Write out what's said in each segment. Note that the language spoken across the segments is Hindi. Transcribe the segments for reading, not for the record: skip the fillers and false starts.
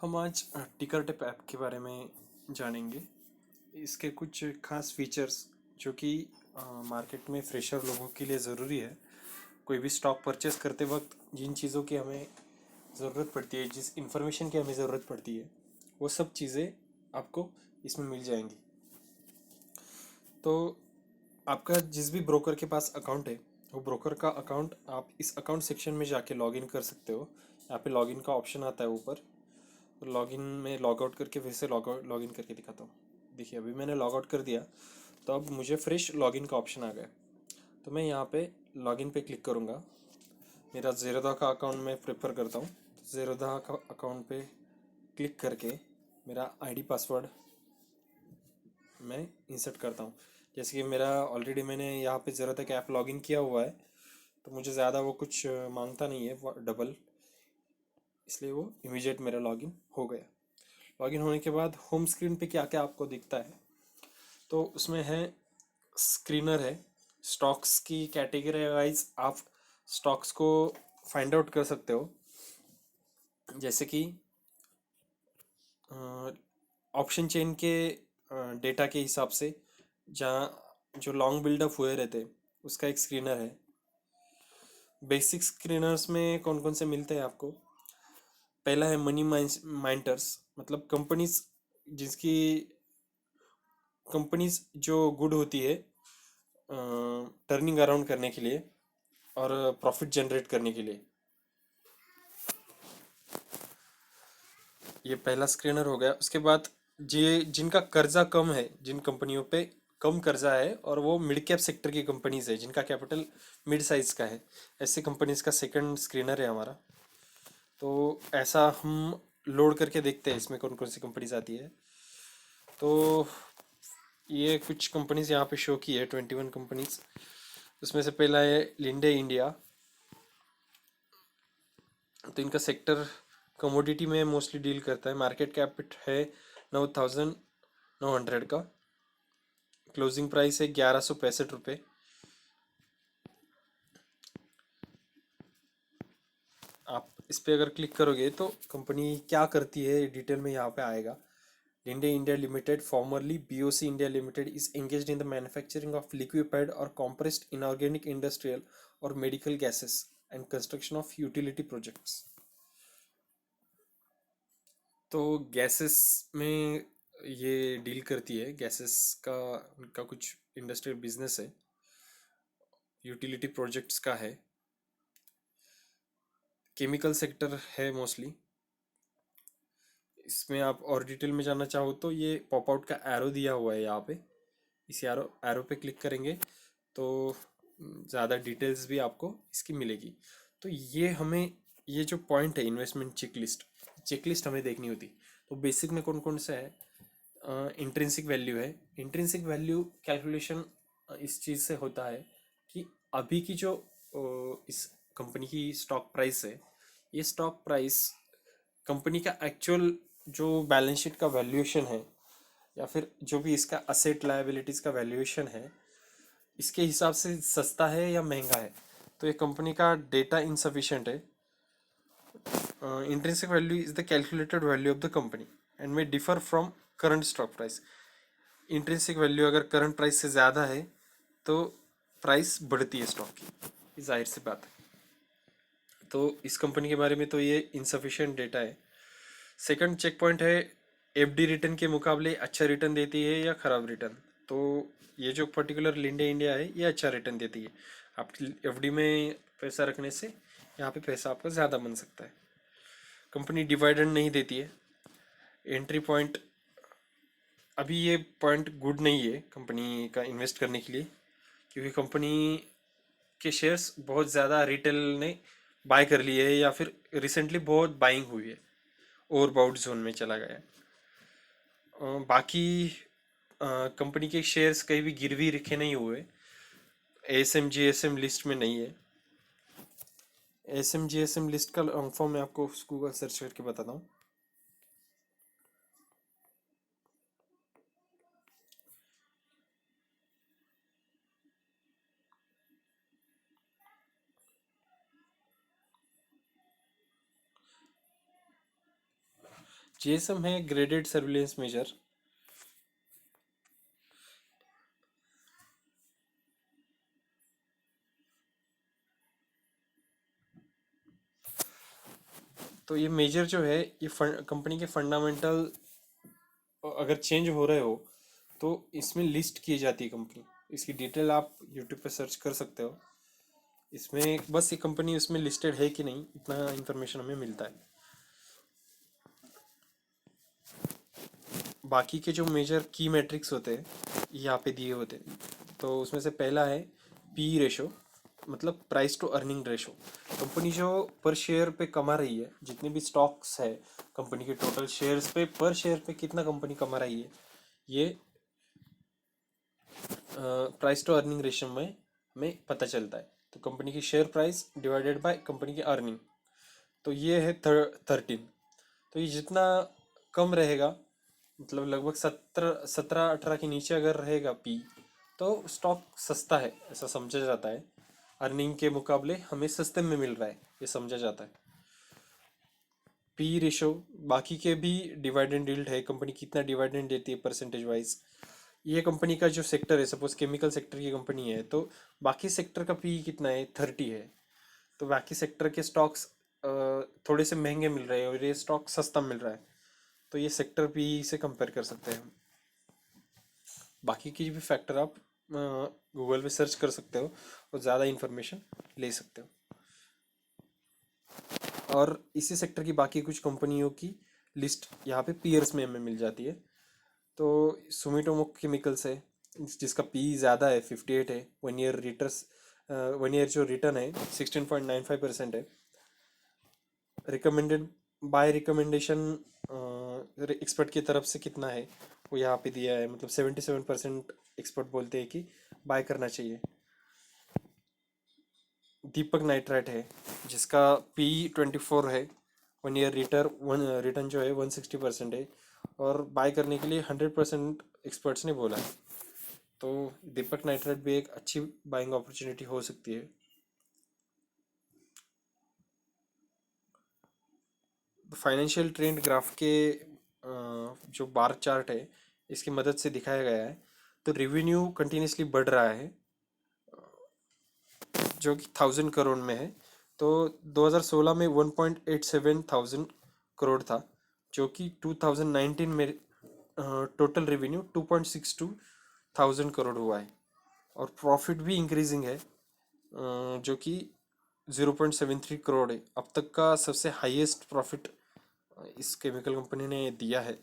हम आज टिकर टिप ऐप के बारे में जानेंगे। इसके कुछ खास फीचर्स जो कि मार्केट में फ्रेशर लोगों के लिए ज़रूरी है। कोई भी स्टॉक परचेस करते वक्त जिन चीज़ों की हमें ज़रूरत पड़ती है, जिस इंफॉर्मेशन की हमें ज़रूरत पड़ती है, वो सब चीज़ें आपको इसमें मिल जाएंगी। तो आपका जिस भी ब्रोकर के पास अकाउंट है, वो ब्रोकर का अकाउंट आप इस अकाउंट सेक्शन में जाके लॉगिन कर सकते हो। यहाँ पे लॉगिन का ऑप्शन आता है ऊपर। लॉगिन में लॉग आउट करके फिर से लॉगिन करके दिखाता हूँ। देखिए अभी मैंने लॉग आउट कर दिया, तो अब मुझे फ्रेश लॉगिन का ऑप्शन आ गया। तो मैं यहाँ पे लॉगिन पे क्लिक करूँगा। मेरा ज़ेरोधा का अकाउंट मैं प्रेफर करता हूँ। ज़ेरोधा का अकाउंट पे क्लिक करके मेरा आईडी पासवर्ड मैं इंसर्ट करता हूँ। जैसे कि मेरा ऑलरेडी मैंने यहाँ पे ज़ेरोधा का ऐप लॉगिन किया हुआ है, तो मुझे ज़्यादा वो कुछ मांगता नहीं है डबल, इसलिए वो इमीडिएट मेरा लॉगिन हो गया। लॉगिन होने के बाद होम स्क्रीन पे क्या क्या आपको दिखता है, तो उसमें है स्क्रीनर है। स्टॉक्स की कैटेगरी वाइज आप स्टॉक्स को फाइंड आउट कर सकते हो। जैसे कि ऑप्शन चेन के डेटा के हिसाब से जहाँ जो लॉन्ग बिल्डअप हुए रहते, उसका एक स्क्रीनर है। बेसिक स्क्रीनर्स में कौन कौन से मिलते हैं आपको? पहला है मनी माइंटर्स, मतलब कंपनीज जो गुड होती है टर्निंग अराउंड करने के लिए और प्रॉफिट जनरेट करने के लिए। ये पहला स्क्रीनर हो गया। उसके बाद जिनका कर्जा कम है, जिन कंपनियों पे कम कर्जा है और वो मिड कैप सेक्टर की कंपनीज है, जिनका कैपिटल मिड साइज का है, ऐसी कंपनीज का सेकंड स्क्रीनर है हमारा। तो ऐसा हम लोड करके देखते हैं इसमें कौन कौन सी कंपनीज आती है। तो ये कुछ कंपनीज यहाँ पे शो की है, 21 कंपनीज। उसमें से पहला है लिंडे इंडिया। तो इनका सेक्टर कमोडिटी में मोस्टली डील करता है। मार्केट कैपिट है 9,900 का। क्लोजिंग प्राइस है 1165 रुपये। आप इस पे अगर क्लिक करोगे तो कंपनी क्या करती है डिटेल में यहाँ पे आएगा। Linde India limited, formerly BOC India limited, is engaged in the manufacturing of liquefied और कॉम्प्रेस्ड इनऑर्गेनिक इंडस्ट्रियल और medical gases and construction of utility projects. तो गैसेस में ये डील करती है। गैसेस का उनका कुछ इंडस्ट्रियल बिजनेस है, यूटिलिटी प्रोजेक्ट्स का है, केमिकल सेक्टर है मोस्टली। इसमें आप और डिटेल में जानना चाहो तो ये पॉप आउट का एरो दिया हुआ है यहाँ पे। इस एरो एरो पे क्लिक करेंगे तो ज़्यादा डिटेल्स भी आपको इसकी मिलेगी। तो ये जो पॉइंट है इन्वेस्टमेंट चेकलिस्ट हमें देखनी होती। तो बेसिक में कौन कौन सा है? इंट्रिंसिक वैल्यू है। इंट्रिंसिक वैल्यू कैलकुलेशन इस चीज़ से होता है कि अभी की जो इस कंपनी की स्टॉक प्राइस है, ये स्टॉक प्राइस कंपनी का एक्चुअल जो बैलेंस शीट का वैल्यूएशन है, या फिर जो भी इसका असेट लायबिलिटीज का वैल्यूएशन है, इसके हिसाब से सस्ता है या महंगा है। तो ये कंपनी का डेटा इनसफिशिएंट है। Intrinsic value is the calculated value of the company and may differ from current stock price. Intrinsic value अगर करंट प्राइस से ज़्यादा है तो प्राइस बढ़ती है स्टॉक की, ये जाहिर सी बात है। तो इस कंपनी के बारे में तो ये इनसफिशिएंट डेटा है। सेकंड चेक पॉइंट है, एफडी रिटर्न के मुकाबले अच्छा रिटर्न देती है या ख़राब रिटर्न। तो ये जो पर्टिकुलर लिंडे इंडिया है, ये अच्छा रिटर्न देती है। आप एफडी में पैसा रखने से यहाँ पे पैसा आपका ज़्यादा बन सकता है। कंपनी डिविडेंड नहीं देती है। एंट्री पॉइंट, अभी ये पॉइंट गुड नहीं है कंपनी का इन्वेस्ट करने के लिए, क्योंकि कंपनी के शेयर्स बहुत ज़्यादा रिटेल ने बाय कर लिए है, या फिर रिसेंटली बहुत बाइंग हुई है, ओवरबाउट जोन में चला गया है। बाकी कंपनी के शेयर्स कहीं भी गिरवी रखे नहीं हुए, एएसएम जीएसएम लिस्ट में नहीं है। एएसएम जीएसएम लिस्ट का लॉन्ग फॉर्म मैं आपको गूगल सर्च करके बताता हूँ। जीएसएम है ग्रेडेड सर्विलेंस मेजर। तो ये मेजर जो है ये कंपनी के फंडामेंटल अगर चेंज हो रहे हो तो इसमें लिस्ट की जाती है कंपनी। इसकी डिटेल आप यूट्यूब पे सर्च कर सकते हो। इसमें बस ये कंपनी उसमें लिस्टेड है कि नहीं इतना इन्फॉर्मेशन हमें मिलता है। बाकी के जो मेजर की मैट्रिक्स होते हैं ये यहाँ पे दिए होते हैं। तो उसमें से पहला है पी रेशो, मतलब price to earning ratio. Company जो पर शेयर पे कमा रही है, जितने भी स्टॉक्स है कंपनी के टोटल शेयर्स पे पर शेयर पे कितना कंपनी कमा रही है, ये प्राइस टू अर्निंग रेशियो में पता चलता है। तो कंपनी की share price divided by company की अर्निंग, तो ये है 13। तो ये जितना कम रहेगा, मतलब लगभग 17-18 के नीचे अगर रहेगा पी, तो स्टॉक सस्ता है ऐसा समझा जाता है। अर्निंग के मुकाबले हमें सस्ते में मिल रहा है ये समझा जाता है। पी रेशो, बाकी के भी डिवाइडेंड यील्ड है, कंपनी कितना डिवाइडेंड देती है परसेंटेज वाइज। ये कंपनी का जो सेक्टर है, सपोज केमिकल सेक्टर की कंपनी है, तो बाकी सेक्टर का पी कितना है, 30 है। तो बाकी सेक्टर के स्टॉक्स थोड़े से महंगे मिल रहे हैं और ये स्टॉक सस्ता मिल रहा है, तो ये सेक्टर पी से कंपेयर कर सकते हैं हम। बाकी की भी फैक्टर आप गूगल पे सर्च कर सकते हो और ज़्यादा इन्फॉर्मेशन ले सकते हो। और इसी सेक्टर की बाकी कुछ कंपनियों की लिस्ट यहाँ पे पीयर्स में हमें मिल जाती है। तो सुमिटोमो केमिकल्स है जिसका पी ज़्यादा है, 58 है। 1 ईयर रिटर्स 1 ईयर जो रिटर्न है 16.95% है। रिकमेंडेड बाय रिकमेंडेशन एक्सपर्ट की तरफ से कितना है वो यहाँ पे दिया है, मतलब 77% एक्सपर्ट बोलते हैं कि बाय करना चाहिए। दीपक नाइट्राइट है जिसका पी 24 है। 1 ईयर रिटर्न जो है 160% है, और बाय करने के लिए 100% एक्सपर्ट्स ने बोला है। तो दीपक नाइट्राइट भी एक अच्छी बाइंग अपॉर्चुनिटी हो सकती है। फाइनेंशियल ट्रेंड ग्राफ के जो बार चार्ट है इसकी मदद से दिखाया गया है। तो रेवेन्यू कंटिन्यूसली बढ़ रहा है जो कि 1000 करोड़ में है। तो 2016 में 1.87 थाउजेंड करोड़ था, जो कि 2019 में टोटल रेवेन्यू 2.62 थाउजेंड करोड़ हुआ है। और प्रॉफिट भी इंक्रीजिंग है, जो कि 0.73 करोड़ है। अब तक का सबसे हाईएस्ट प्रॉफिट इस केमिकल कंपनी ने दिया है।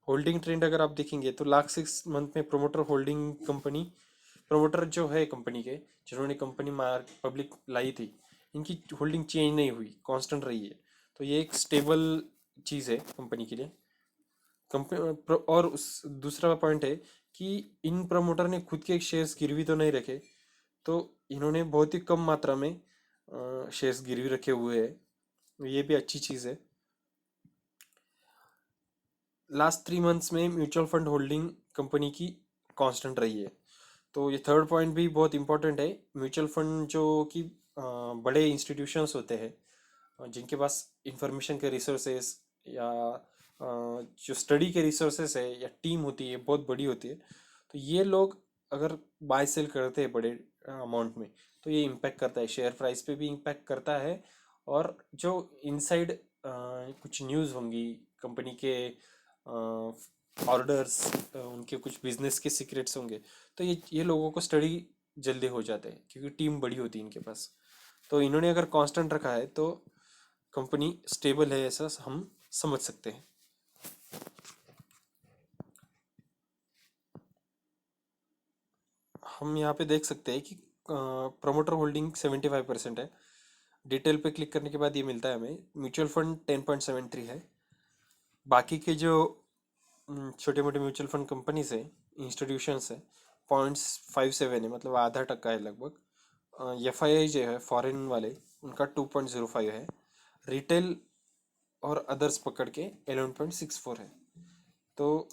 होल्डिंग ट्रेंड अगर आप देखेंगे तो लास्ट 6 मंथ में प्रोमोटर होल्डिंग कंपनी, प्रोमोटर जो है कंपनी के जिन्होंने कंपनी मार्क पब्लिक लाई थी, इनकी होल्डिंग चेंज नहीं हुई, कांस्टेंट रही है। तो ये एक स्टेबल चीज़ है कंपनी के लिए। कंपनी और उस दूसरा पॉइंट है कि इन प्रमोटर ने खुद के शेयर्स गिरवी तो नहीं रखे, तो इन्होंने बहुत ही कम मात्रा में शेयर्स गिरवी रखे हुए हैं, ये भी अच्छी चीज़ है। लास्ट 3 मंथ्स में म्यूचुअल फंड होल्डिंग कंपनी की कांस्टेंट रही है। तो ये थर्ड पॉइंट भी बहुत इंपॉर्टेंट है। म्यूचुअल फंड जो कि बड़े इंस्टीट्यूशंस होते हैं, जिनके पास इंफॉर्मेशन के रिसोर्सेस या जो स्टडी के रिसोर्सेस है या टीम होती है बहुत बड़ी होती है, तो ये लोग अगर बाय सेल करते हैं बड़े अमाउंट में, तो ये इम्पैक्ट करता है, शेयर प्राइस पे भी इम्पैक्ट करता है। और जो इनसाइड कुछ न्यूज़ होंगी कंपनी के ऑर्डर्स, उनके कुछ बिजनेस के सीक्रेट्स होंगे, तो ये लोगों को स्टडी जल्दी हो जाते हैं क्योंकि टीम बड़ी होती है इनके पास। तो इन्होंने अगर कांस्टेंट रखा है तो कंपनी स्टेबल है ऐसा हम समझ सकते हैं। हम यहाँ पे देख सकते हैं कि प्रमोटर होल्डिंग 75% है। डिटेल पे क्लिक करने के बाद ये मिलता है हमें। म्यूचुअल फंड 10.73 है। बाकी के जो छोटे मोटे म्यूचुअल फंड कंपनीज है, इंस्टीट्यूशंस है, 0.57 है, मतलब आधा टक्का है लगभग। FII जो है फॉरेन वाले, उनका 2.05 है। रिटेल और अदर्स पकड़ के 11.64 है। तो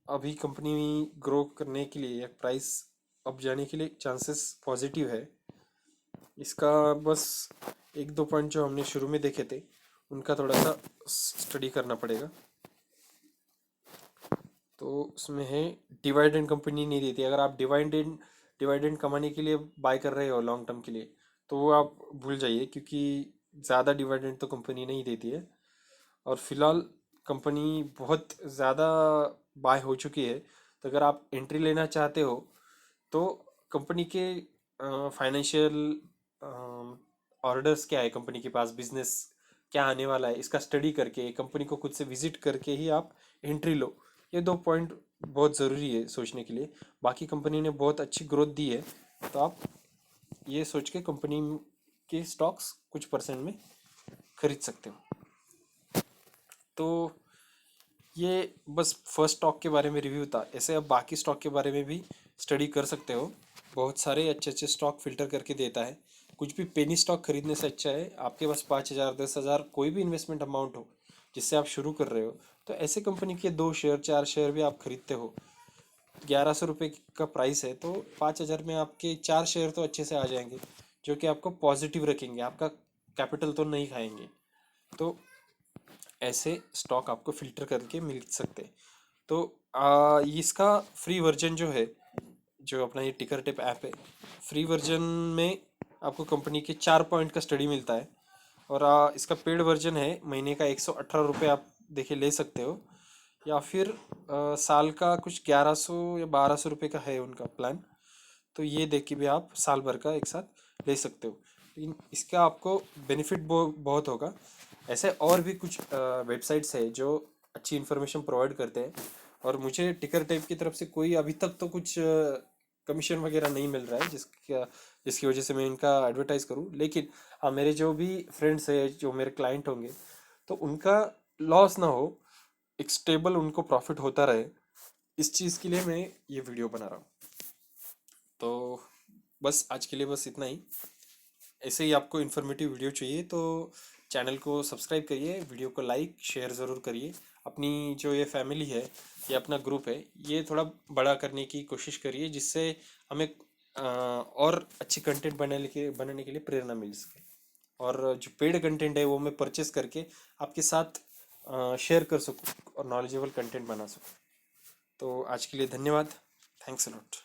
अभी कंपनी ग्रो करने के लिए या प्राइस अप जाने के लिए चांसेस पॉजिटिव है। इसका बस एक दो पॉइंट जो हमने शुरू में देखे थे उनका थोड़ा सा स्टडी करना पड़ेगा। तो उसमें है डिवाइडेंड कंपनी नहीं देती। अगर आप डिवाइडेंड कमाने के लिए बाय कर रहे हो लॉन्ग टर्म के लिए, तो वो आप भूल जाइए, क्योंकि ज़्यादा डिवाइडेंड तो कंपनी नहीं देती है। और फिलहाल कंपनी बहुत ज़्यादा बाय हो चुकी है। तो अगर आप एंट्री लेना चाहते हो तो कंपनी के फाइनेंशियल ऑर्डर्स क्या है, कंपनी के पास बिजनेस क्या आने वाला है, इसका स्टडी करके, कंपनी को खुद से विजिट करके ही आप एंट्री लो। ये दो पॉइंट बहुत ज़रूरी है सोचने के लिए। बाकी कंपनी ने बहुत अच्छी ग्रोथ दी है, तो आप ये सोच के कंपनी के स्टॉक्स कुछ परसेंट में खरीद सकते हो। तो ये बस फर्स्ट स्टॉक के बारे में रिव्यू था। ऐसे अब बाकी स्टॉक के बारे में भी स्टडी कर सकते हो। बहुत सारे अच्छे अच्छे स्टॉक फिल्टर करके देता है। कुछ भी पेनी स्टॉक खरीदने से अच्छा है आपके पास 5,000 10,000 कोई भी इन्वेस्टमेंट अमाउंट हो जिससे आप शुरू कर रहे हो, तो ऐसे कंपनी के 2 शेयर 4 शेयर भी आप खरीदते हो। 1,100 रुपये का प्राइस है, तो 5,000 में आपके 4 शेयर तो अच्छे से आ जाएंगे, जो कि आपको पॉजिटिव रखेंगे, आपका कैपिटल तो नहीं खाएंगे। तो ऐसे स्टॉक आपको फिल्टर करके मिल सकते हैं। तो इसका फ्री वर्जन जो है, जो अपना ये टिकर टिप ऐप है, फ्री वर्जन में आपको कंपनी के 4 पॉइंट का स्टडी मिलता है। और इसका पेड वर्जन है, महीने का 118 रुपये आप देखिए ले सकते हो, या फिर साल का कुछ 1100 या 1,200 रुपये का है उनका प्लान। तो ये देख के भी आप साल भर का एक साथ ले सकते हो। लेकिन इसका आपको बेनिफिट बहुत होगा। ऐसे और भी कुछ वेबसाइट्स है जो अच्छी इन्फॉर्मेशन प्रोवाइड करते हैं, और मुझे टिकर टाइप की तरफ से कोई अभी तक तो कुछ कमीशन वगैरह नहीं मिल रहा है जिसकी वजह से मैं इनका एडवर्टाइज करूं। लेकिन हाँ, मेरे जो भी फ्रेंड्स है, जो मेरे क्लाइंट होंगे, तो उनका लॉस ना हो, एक स्टेबल उनको प्रॉफिट होता रहे, इस चीज़ के लिए मैं ये वीडियो बना रहा हूँ। तो बस आज के लिए बस इतना ही। ऐसे ही आपको इन्फॉर्मेटिव वीडियो चाहिए तो चैनल को सब्सक्राइब करिए, वीडियो को लाइक शेयर ज़रूर करिए। अपनी जो ये फैमिली है, ये अपना ग्रुप है, ये थोड़ा बड़ा करने की कोशिश करिए, जिससे हमें और अच्छी कंटेंट बनाने के लिए प्रेरणा मिल सके। और जो पेड कंटेंट है वो मैं परचेस करके आपके साथ शेयर कर सकूँ और नॉलेजेबल कंटेंट बना सकूँ। तो आज के लिए धन्यवाद। Thanks a lot.